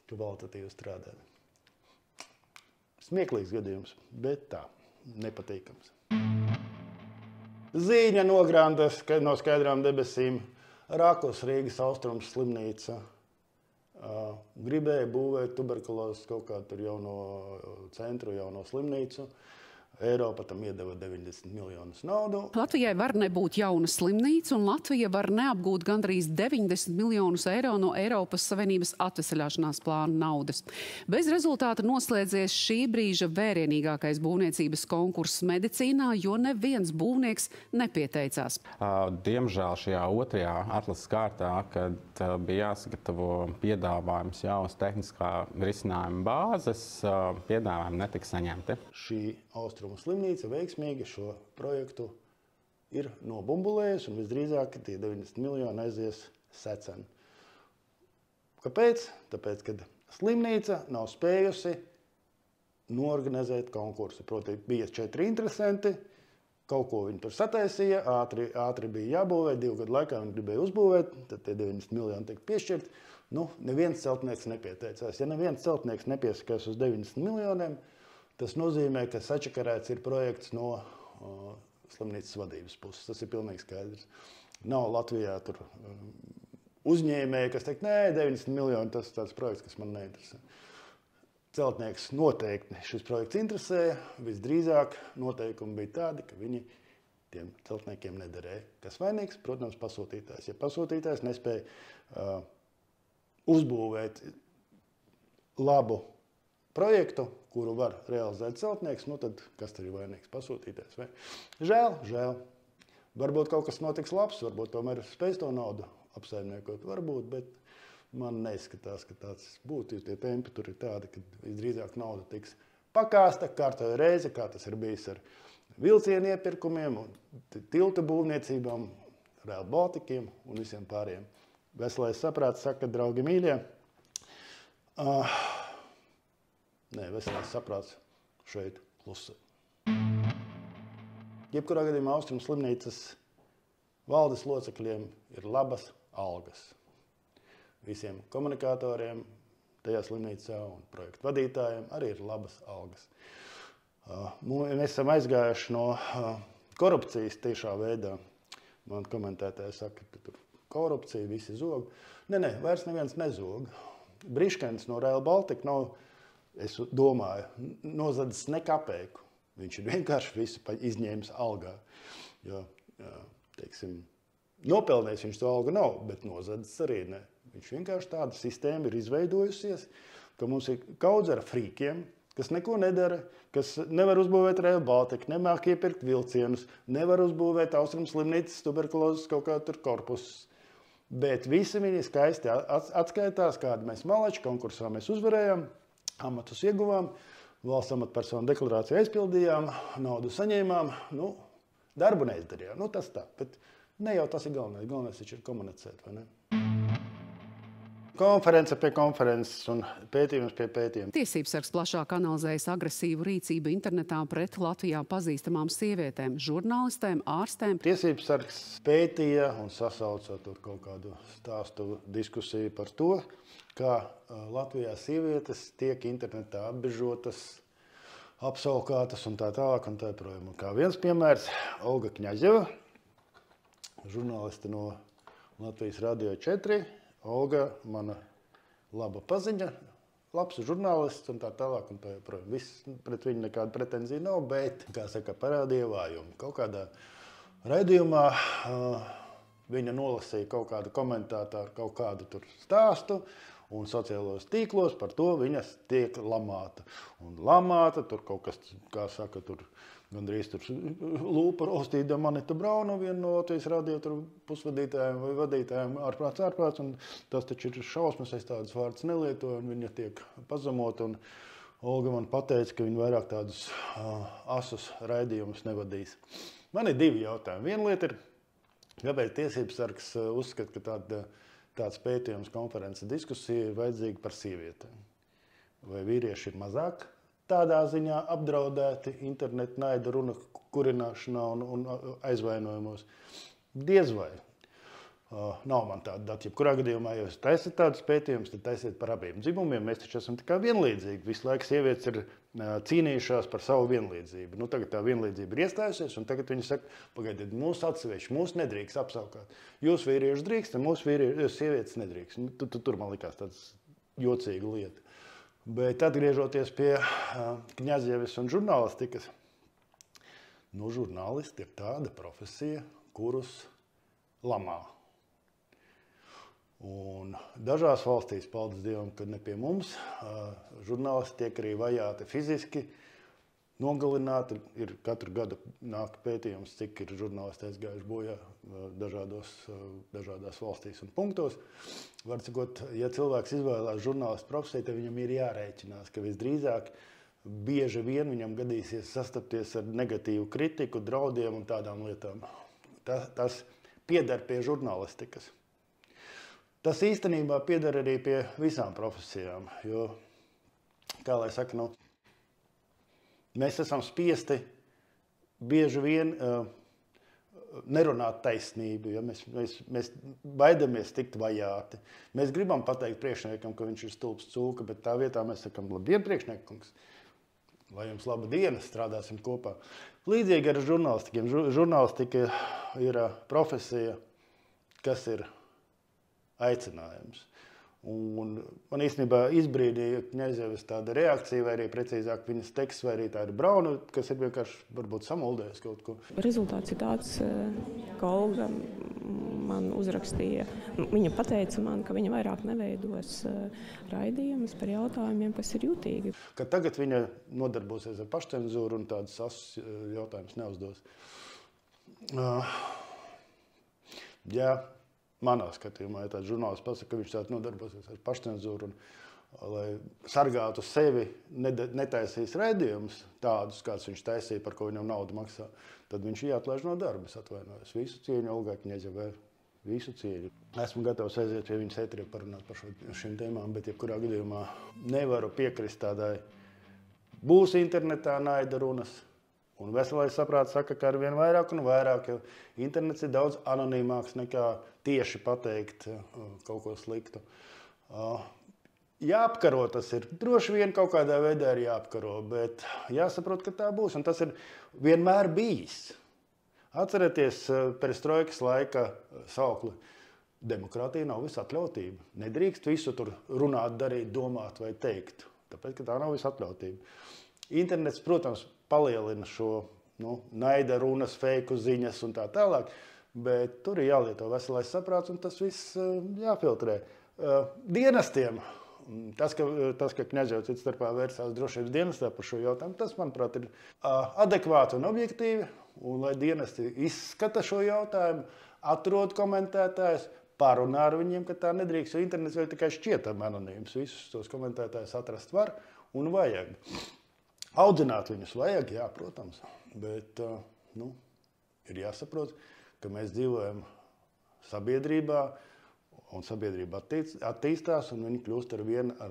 kvalitatīvi strādāt. Smieklīgs gadījums, bet tā, nepatīkams. Ziņa nograndas no skaidrām debesīm. Rakos Rīgas Austrums slimnīca gribēja būvēt tuberkulozes kaut kādu tur jauno centru, jauno slimnīcu. Eiropa tam iedeva 90 miljonus naudu. Latvijai var nebūt jauna slimnīca, un Latvija var neapgūt gandrīz 90 miljonus eiro no Eiropas Savienības atveseļošanās plāna naudas. Bez rezultāta noslēdzies šī brīža vērienīgākais būvniecības konkurss medicīnā, jo neviens būvnieks nepieteicās. Diemžēl šajā otrajā atlases kārtā, kad bija jāsagatavo piedāvājums jaunas tehniskā risinājuma bāzes, piedāvājumi netika saņemti. Šī Austrumu slimnīca veiksmīgi šo projektu ir nobumbulējusi, un visdrīzāk tie 90 miljoni aizies secen. Kāpēc? Tāpēc, kad slimnīca nav spējusi norganizēt konkursu. Proti, bija 4 interesanti, kaut ko viņi tur sataisīja, ātri bija jābūvē, 2 gadu laikā viņi gribēja uzbūvēt, tad tie 90 miljoni tiek piešķirt. Neviens celtnieks nepieteicās. Ja neviens celtnieks nepiesakās uz 90 miljoniem, tas nozīmē, ka sačakarēts ir projekts no slimnīcas vadības puses. Tas ir pilnīgi skaidrs. Nav Latvijā tur uzņēmēji, kas teikt, nē, 90 miljoni, tas ir tāds projekts, kas man neinteresē. Celtnieks noteikti šis projekts interesēja. Visdrīzāk noteikumi bija tādi, ka viņi tiem celtniekiem nederēja. Kas vainīgs? Protams, pasūtītājs. Ja pasūtītājs nespēja uzbūvēt labu projektu, kuru var realizēt celtnieks, tad kas tur ir vainīgs? Pasūtītājs, vai? Žēl. Varbūt kaut kas notiks labs, varbūt tomēr spēs to naudu apsaimniekot. Varbūt, bet man neizskatās, ka tāds būtu. Tie tempi tur ir tādi, ka visdrīzāk nauda tiks pakāsta kārtējo reizi, kā tas ir bijis ar vilcienu iepirkumiem, tiltu būvniecībām, Rail Baltikiem un visiem pāriem. Veselais saprāts saka, draugi mīļie, Nē, veselais saprāts šeit klusē. Jebkurā gadījumā Austrumu slimnīcas valdes locekļiem ir labas algas. Visiem komunikatoriem tajā slimnīcā un projektu vadītājiem arī ir labas algas. Mēs esam aizgājuši no korupcijas tiešā veidā. Man komentētāji saka, ka tur korupcija, visi zog. Nē, vairs neviens nezog. Briškens no Rail Baltica nav, es domāju, nozadzis ne kapeiku. Viņš ir vienkārši visu izņēmis algā. Jo, teiksim, nopelnējis viņš to algu nav, bet nozadzis arī ne. Viņš vienkārši tāda sistēma ir izveidojusies, ka mums ir kaudz ar frīkiem, kas neko nedara, kas nevar uzbūvēt Rail Baltica, nemāk iepirkt vilcienus, nevar uzbūvēt Austrumu slimnīcas tuberkulozes kaut kā tur korpusus. Bet visi viņi skaisti atskaitās, kādu mēs malači konkursā mēs uzvarējām, amatus ieguvām, valsts amatpersonu deklarāciju aizpildījām, naudu saņēmām, darbu neizdarījām. Tas tā, bet ne jau tas ir galvenais. Galvenais taču ir komunicēt, vai ne? Konference pie konferences un pētījums pie pētījuma. Tiesībsargs plašāk analizējas agresīvu rīcību internetā pret Latvijā pazīstamām sievietēm, žurnālistēm, ārstēm. Tiesībsargs pētīja un sasauca tur kaut kādu stāstu diskusiju par to, kā Latvijā sievietes tiek internetā apbežotas, apsaukātas un tā tālāk un tā projām. Kā viens piemērs, Olga Kņaževa, žurnāliste no Latvijas Radio 4. Olga, mana laba paziņa, labs žurnālists un tā tālāk un tā joprojām. Viss pret viņu nekāda pretenzija nav, bet, kā saka, parādīja vājumu. Kaut kādā raidījumā viņa nolasīja kaut kādu komentātāru, kaut kādu tur stāstu un sociālos tīklos par to viņas tiek lamāta. Un lamāta, tur kaut kas, kā saka, tur gandrīz tur lūpa rostīta Manita Brauna, viena no Latvijas radio tur pusvadītājiem vai vadītājiem ārprāts, un tas taču ir šausmas, es tādas vārdas nelietoju, un viņa tiek pazemota, un Olga man pateica, ka viņa vairāk tādus asus raidījumus nevadīs. Man ir divi jautājumi. Viena lieta ir, kāpēc tiesībsargs uzskata, ka tāds pētījums, konferences diskusija ir vajadzīga par sievietēm. Vai vīrieši ir mazāk tādā ziņā apdraudēti internetu naida runa kurināšanā un aizvainojumos? Diez vai. Nav man tāda data. Jebkurā gadījumā, ja jūs taisiet tādus pētījumus, tad taisiet par abiem dzimumiem. Mēs taču esam tikai vienlīdzīgi. Visu laiku sievietes ir cīnījušās par savu vienlīdzību. Tagad tā vienlīdzība ir iestājusies, un tagad viņi saka, pagaidiet, mūsu atsevišķi, mūsu nedrīkst apsaukāt. Jūs vīrieši drīkst, un mūsu sievietes nedrīkst. Tur man likās tāds jocīga lieta. Bet atgriežoties pie Kņaževas un žurnālistikas, žurnālisti ir tāda profesija, kurus lamā. Un dažās valstīs, paldies Dievam, kad ne pie mums, žurnālisti tiek arī vajāti fiziski, nogalināti. Ir katru gadu nāk pētījums, cik ir žurnālisti aizgājuši bojā dažādās valstīs un punktos. Var sakot, ja cilvēks izvēlās žurnālistu profesiju, tad viņam ir jārēķinās, ka visdrīzāk bieži vien viņam gadīsies sastapties ar negatīvu kritiku, draudiem un tādām lietām. Tas pieder pie žurnālistikas. Tas īstenībā pieder arī pie visām profesijām, jo, kā lai saka, mēs esam spiesti bieži vien nerunāt taisnību, ja mēs baidamies tikt vajāti. Mēs gribam pateikt priekšniekam, ka viņš ir stulbs cūka, bet tā vietā mēs sakam, labdien, priekšniekungs, lai jums laba diena, strādāsim kopā. Līdzīgi ar žurnālistikiem. Žurnālistika ir profesija, kas ir aicinājums. Un man īstenībā izbrīdīja Kņaževas tāda reakcija, vai arī precīzāk viņas teksts, vai arī tāda Brauna, kas ir vienkārši varbūt samuldējis kaut ko. Rezultāts ir tāds, ka Olga man uzrakstīja, viņa pateica man, ka viņa vairāk neveidos raidījumus par jautājumiem, kas ir jutīgi. Ka tagad viņa nodarbosies ar pašcenzūru un tādus asus jautājumus neuzdos. Jā. Manā skatījumā, ja tāds žurnālists pasaka, ka viņš tāds nodarbosies ar pašcenzūru un, lai sargātu sevi, netaisīs raidījumus tādus, kāds viņš taisīja, par ko viņam naudu maksā, tad viņš jāatlaiž no darba, es atvainojos. Visu cieņu Olgai Kņaževai, visu cieņu. Esmu gatavs aiziet pie viņas ēterī parunāt par šīm tēmām, bet jebkurā gadījumā nevaru piekrist tādai būs internetā naida runas. Un veselais saprāts saka, ka ar vien vairāk un vairāk, jo internets ir daudz anonīmāks nekā tieši pateikt kaut ko sliktu. Jāapkaro tas ir. Droši vien kaut kādā veidā ir jāapkaro, bet jāsaprot, ka tā būs. Un tas ir vienmēr bijis. Atcerieties perestroikas laika saukli. Demokrātija nav visatļautība. Nedrīkst visu tur runāt, darīt, domāt vai teikt. Tāpēc, ka tā nav visatļautība. Internets, protams, palielina šo naida runas, feiku ziņas un tā tālāk, bet tur ir jālieto veselais saprāts un tas viss jāfiltrē. Dienestiem, tas, ka Kņaževs cits starpā vērsās drošības dienestā par šo jautājumu, tas, manuprāt, ir adekvāti un objektīvi, un lai dienesti izskata šo jautājumu, atrod komentētājus, parunā ar viņiem, ka tā nedrīkst, jo internets vēl tikai šķietam anonīms. Visus tos komentētājus atrast var un vajag. Audzināt viņus vajag, jā, protams, bet ir jāsaprot, ka mēs dzīvojam sabiedrībā, un sabiedrība attīstās, un viņi kļūst ar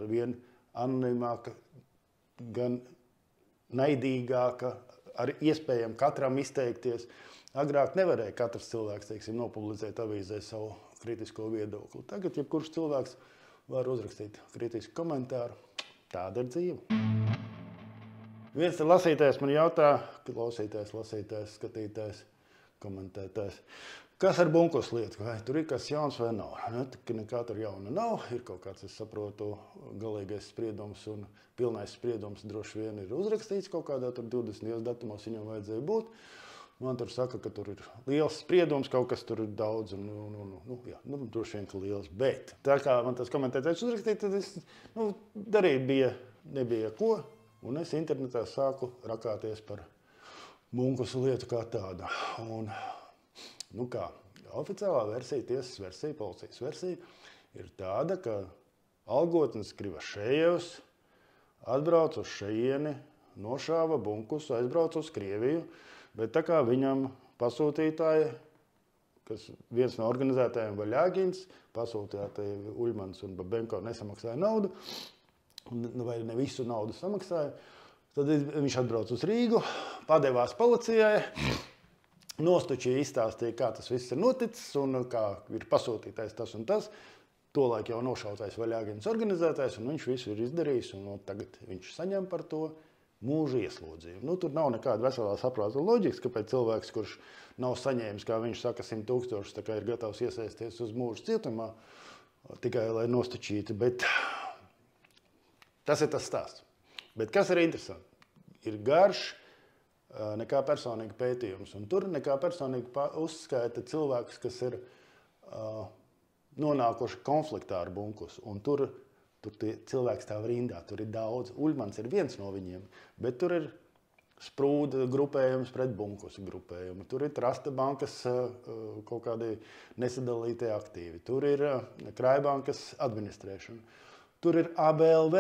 vien anonīmāka, gan naidīgāka, ar iespējām katram izteikties. Agrāk nevarēja katrs cilvēks, teiksim, nopublicēt avīzē savu kritisko viedokli. Tagad, ja kurš cilvēks var uzrakstīt kritisku komentāru, tāda ir dzīve. Viens lasītājs man jautā, klausītājs, lasītājs, skatītājs, komentētājs, kas ar bunkus lietu, vai tur ir kas jauns vai nav? Nekā tur jauna nav, ir kaut kāds, es saprotu, galīgais spriedums un pilnais spriedums droši vien ir uzrakstīts kaut kādā tur 20. datumos viņam vajadzēja būt. Man tur saka, ka tur ir liels spriedums, kaut kas tur ir daudz, droši vien, ka liels, bet tā kā man tas komentētājs uzrakstīt, tad es, darīt nebija ko, un es internetā sāku rakāties par bunkusu lietu kā tādu. Un, oficiālā versija, tiesas versija, policijas versija ir tāda, ka algotnis Krivašejevs atbrauc uz šeieni, nošāva bunkusu, aizbrauc uz Krieviju, bet tā kā viņam pasūtītāji, kas viens no organizētājiem Vaļāgins, pasūtītāji Uļmans un Babenko nesamaksāja naudu, vai ne visu naudu samaksāja, tad viņš atbrauc uz Rīgu, padevās policijai, Nostučī izstāstīja, kā tas viss ir noticis un kā ir pasūtītais tas un tas. Tolaik jau nošautais Vaļāgins organizētājs, un viņš visu ir izdarījis, un tagad viņš saņem par to mūža ieslodzījumu. Tur nav nekāda veselā saprāta loģikas, kāpēc cilvēks, kurš nav saņēmis, kā viņš saka, 100 000, tā kā ir gatavs iesaisties uz mūža cietumā, tikai lai nostučītu, bet tas ir tas stāsts. Bet kas ir interesanti? Ir garš, nekā personīga pētījums, un tur nekā personīgi uzskaita cilvēkus, kas ir nonākuši konfliktā ar bunkusu, un tur cilvēks stāv rindā, tur ir daudz. Uļmans ir viens no viņiem, bet tur ir sprūda grupējums pret bunkusu grupējumu. Tur ir Trasta bankas kaut kādi nesadalītie aktīvi. Tur ir Krājbankas administrēšana. Tur ir ABLV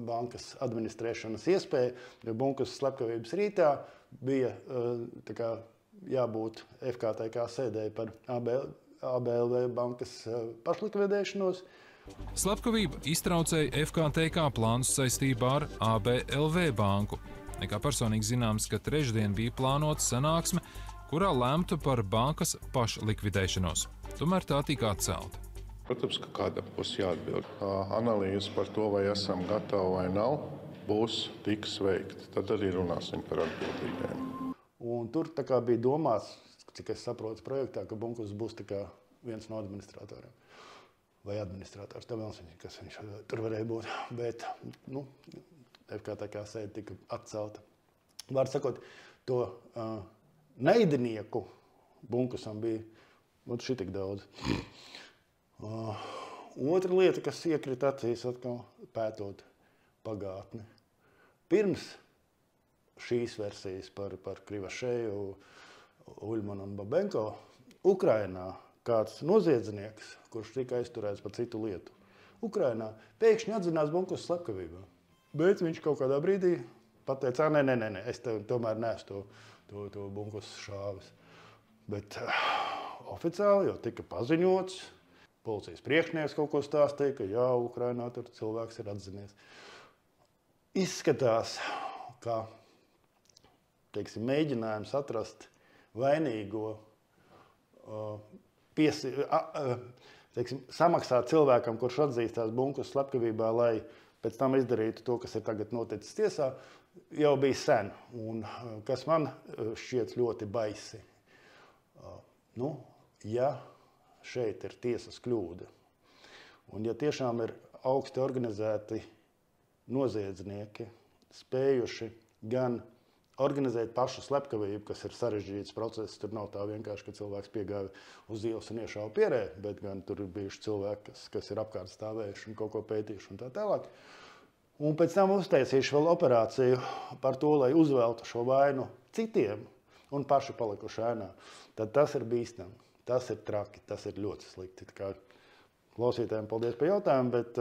bankas administrēšanas iespēja, jo bunkas slepkavības rītā bija jābūt FKTK sēdēji par ABLV bankas pašlikvidēšanos. Slepkavība iztraucēja FKTK plānus saistībā ar ABLV banku. Nekā personīgi zināms, ka trešdien bija plānota sanāksme, kurā lemtu par bankas pašlikvidēšanos. Tomēr tā tika atcelta. Protams, ka kādam būs jāatbild. Analīze par to, vai esam gatavi vai nav, tiks veikta. Tad arī runāsim par atbildīgiem. Un tur bija domāts, cik es saprotu projektā, ka bunkus būs viens no administratoriem. Vai administrators, kas viņš tur varēja būt. Bet, FKTK sēde tika atcelta. Var sakot, to neidinieku bunkusam bija šitik daudz. Otra lieta, kas iekrita acīs atkal pētot pagātni. Pirms šīs versijas par Krivašeju, Uļmanu un Babenko, Ukrainā kāds noziedznieks, kurš tika aizturēts par citu lietu, Ukrainā pēkšņi atzinās bunkus slepkavībā. Bet viņš kaut kādā brīdī pateica, nē, es tomēr neesmu to bunkus šāvis. Bet oficiāli jau tika paziņots, policijas priekšnieks kaut ko stāstīja, ka jā, Ukrainā tur cilvēks ir atzinies. izskatās, kā mēģinājums atrast vainīgo, samaksāt cilvēkam, kurš atzīstās bunkas slepkavībā, lai pēc tam izdarītu to, kas ir tagad noticis tiesā, jau bija sen. Un kas man šķiet ļoti baisi. Ja šeit ir tiesas kļūda, un ja tiešām ir augsti organizēti noziedznieki, spējuši gan organizēt pašu slepkavību, kas ir sarežģīts process, tur nav tā vienkārši, ka cilvēks piegāja uz ielas un iešāva pierē, bet gan tur ir bijuši cilvēki, kas ir apkārt stāvējuši un kaut ko pētījuši un tā tālāk. Un pēc tam uztaisījuši vēl operāciju par to, lai uzveltu šo vainu citiem un paši palikuši ēnā. Tad tas ir bīstami, tas ir traki, tas ir ļoti slikti. Tā kā klausītājiem paldies par jautājumu, bet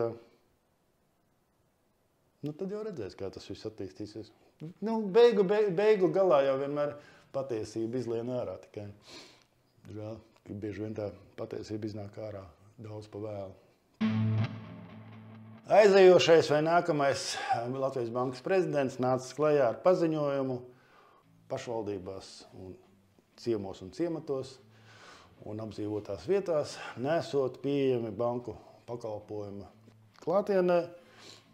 tad jau redzēs, kā tas viss attīstīsies. Beigu galā jau vienmēr patiesība izlien ārā, tikai žēl, ka bieži vien tā patiesība iznāk ārā daudz pa vēlu. Aizejošais vai nākamais Latvijas Bankas prezidents nācis klajā ar paziņojumu pašvaldībās un ciemos un ciematos un apdzīvotās vietās nesot pieejami banku pakalpojuma klātienē.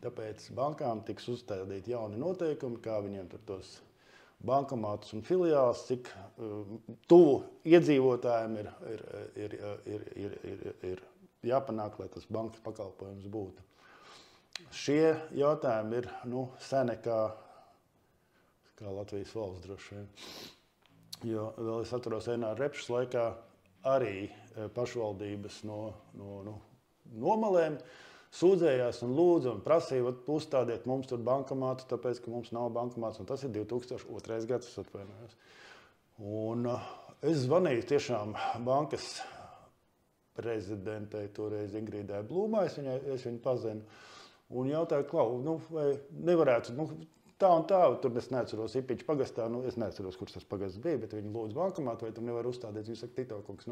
Tāpēc bankām tiks uzstādīti jauni noteikumi, kā viņiem tur tos bankomātus un filiāls, cik tuvu iedzīvotājiem ir jāpanāk, lai tas bankas pakalpojums būtu. Šie jautājumi ir seni kā Latvijas valsts droši vien. Jo vēl es atceros Enāra Repšas laikā arī pašvaldības no nomalēm sūdzējās un lūdza un prasīja, uzstādiet mums tur bankomātu, tāpēc, ka mums nav bankomāts, un tas ir 2002. gads, es atvainojos. Un es zvanīju tiešām bankas prezidentei, toreiz Ingrīdai Blūmai, es viņu pazinu, un jautāju, vai nevarētu, tā un tā, tur es neatceros Ipiņu pagastā, es neatceros, kurš tas pagasts bija, bet viņi lūdz bankomātu, vai tur nevar uzstādīt, viņi saka, Tito kungs,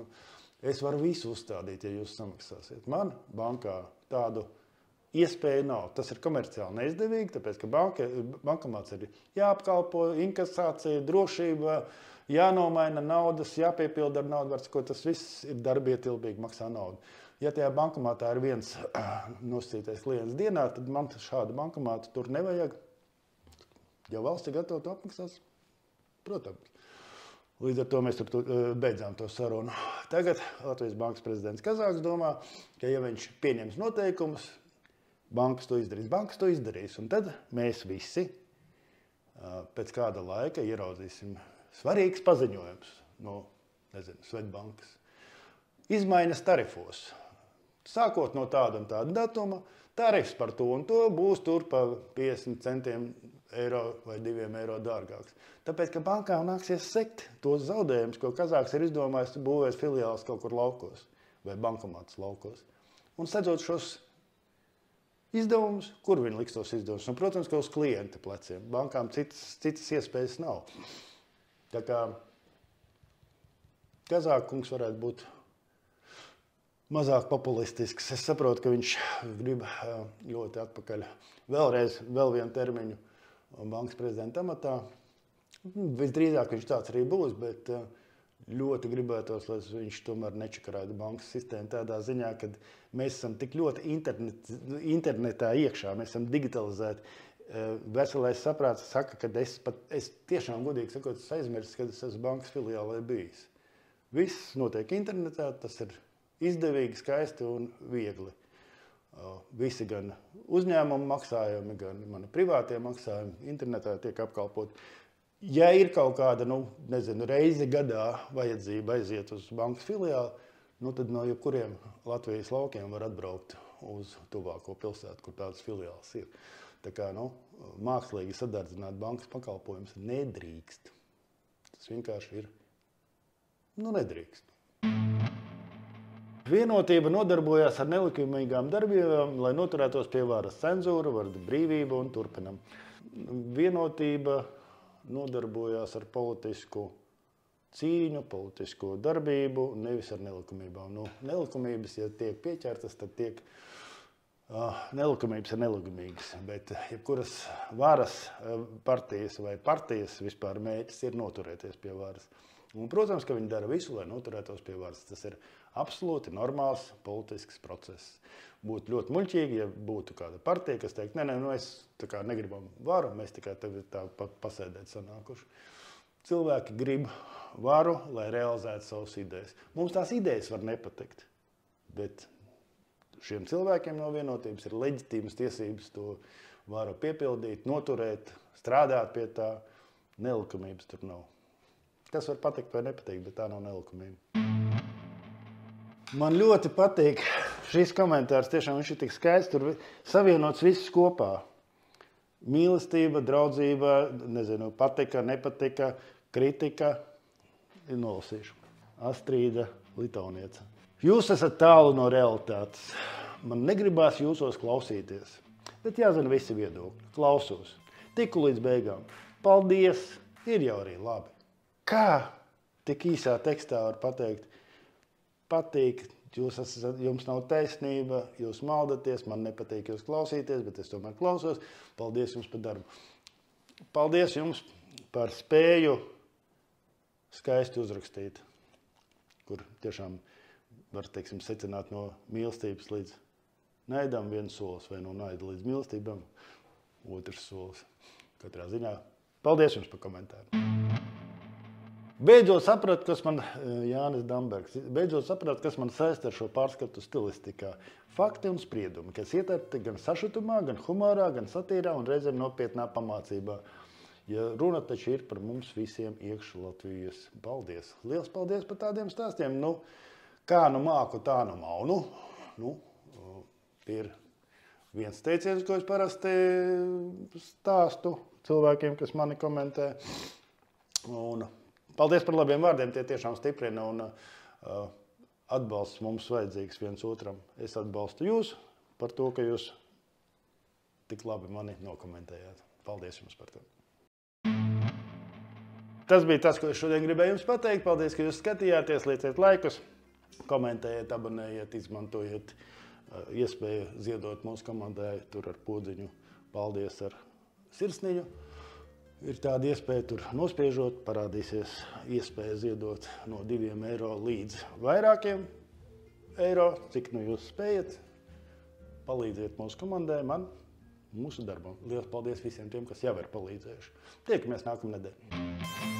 es varu visu uzstādīt, ja jūs samaksāsiet. Man bankā tādu iespēju nav. Tas ir komerciāli neizdevīgi, tāpēc, ka bankomāts ir jāapkalpo, inkasācija, drošība, jānomaina naudas, jāpiepilda ar naudu, ko tas viss ir darbietilpīgi, maksā naudu. Ja tajā bankomātā ir viens nosacītais klients dienā, tad man šādu bankomātu tur nevajag. Ja valsts ir gatava to apmaksās, protams. Līdz ar to mēs beidzām to sarunu. Tagad Latvijas Bankas prezidents Kazāks domā, ka ja viņš pieņems noteikumus, bankas to izdarīs. Un tad mēs visi pēc kāda laika ieraudzīsim svarīgs paziņojums no, Svetbankas. Izmaiņas tarifos. Sākot no tāda un tāda datuma, tarifs par to un to būs tur pa 50 centiem eiro vai 2 eiro dārgāks. Tāpēc, ka bankām nāksies sekt tos zaudējumus, ko Kazāks ir izdomājis būvēt filiāls kaut kur laukos vai bankomātus laukos. Un sedzot šos izdevumus, kur viņi liks tos izdevumus? Un, protams, ka uz klienta pleciem. Bankām citas iespējas nav. Tā kā Kazāka kungs varētu būt mazāk populistisks. Es saprotu, ka viņš grib ļoti atpakaļ vēl vienu termiņu bankas prezidenta amatā. Visdrīzāk viņš tāds arī būs, bet ļoti gribētos, lai viņš tomēr nečakarētu bankas sistēmu tādā ziņā, ka mēs esam tik ļoti internetā iekšā, mēs esam digitalizēti. Veselais saprāts saka, ka es tiešām godīgi sakot, es aizmirstu, kad es esmu bankas filiālē bijis. Viss notiek internetā, tas ir izdevīgi, skaisti un viegli. Visi gan uzņēmumu maksājumi, gan mani privātie maksājumi internetā tiek apkalpoti. Ja ir kaut kāda, reizi gadā vajadzība aiziet uz bankas filiāli, tad no jebkuriem Latvijas laukiem var atbraukt uz tuvāko pilsētu, kur tādas filiāls ir. Tā kā, mākslīgi sadardzināt bankas pakalpojumus nedrīkst. Tas vienkārši ir, nedrīkst. Vienotība nodarbojās ar nelikumīgām darbībām, lai noturētos pie varas cenzūra, vārda brīvība un turpinam. Vienotība nodarbojās ar politisku cīņu, politisko darbību, nevis ar nelikumībām. Nelikumības, ja tiek pieķertas, tad tiek Nelikumības ir nelikumīgas, bet jebkuras varas partijas vai partijas vispār mērķis ir noturēties pie varas. Un, protams, ka viņi dara visu, lai noturētos pie varas. Tas ir absolūti normāls politisks process. Būtu ļoti muļķīgi, ja būtu kāda partija, kas teikt, mēs tā kā negribam varu, mēs tikai tevi tā pasēdēt sanākuši. Cilvēki grib varu, lai realizētu savas idejas. Mums tās idejas var nepatikt, bet šiem cilvēkiem no vienotības ir leģitīmas tiesības to varu piepildīt, noturēt, strādāt pie tā. Nelikumības tur nav. Kas var patikt vai nepatikt, bet tā nav nelikumība. Man ļoti patīk šis komentārs, tiešām viņš ir tik skaists, tur savienots viss kopā. Mīlestība, draudzība, nezinu, patika, nepatika, kritika, nolasīšu. Astrīda Litaunieca. Jūs esat tālu no realitātes. Man negribās jūsos klausīties, bet jāzina visi viedokļi. Klausos. Tiku līdz beigām. Paldies, ir jau arī labi. Kā tik īsā tekstā var pateikt? Patīk, jums nav taisnība, jūs maldaties, man nepatīk jūs klausīties, bet es tomēr klausos. Paldies jums par darbu. Paldies jums par spēju skaisti uzrakstīt, kur tiešām var, teiksim, secināt no mīlestības līdz naidam viens solis, vai no naida līdz mīlestībam otrs solis. Katrā ziņā. Paldies jums par komentāru. Beidzot sapratu, kas man, Jānis Dambergs, beidzot sapratu, kas man saist ar šo pārskatu stilistikā. Fakti un spriedumi, kas ieterpti gan sašutumā, gan humorā, gan satīrā un reizēm nopietnā pamācībā. Ja runa taču ir par mums visiem iekšu Latvijas. Paldies. Liels paldies par tādiem stāstiem. Kā nu māku, tā nu maunu. Ir viens teiciens, ko es parasti stāstu cilvēkiem, kas mani komentē. Un paldies par labiem vārdiem, tie tiešām stiprina un atbalsts mums vajadzīgs viens otram. Es atbalstu jūs par to, ka jūs tik labi mani nokomentējāt. Paldies jums par to. Tas bija tas, ko es šodien gribēju jums pateikt. Paldies, ka jūs skatījāties, lieciet laikus, komentējiet, abonējiet, izmantojiet iespēju ziedot mūsu komandai tur ar podziņu. Paldies ar sirsniņu. Ir tāda iespēja tur nospiežot, parādīsies iespēja ziedot no 2 eiro līdz vairākiem eiro, cik nu jūs spējat. Palīdziet mūsu komandai, man, mūsu darbam. Liels paldies visiem tiem, kas jau ir palīdzējuši. Tiekamies nākamnedēļ.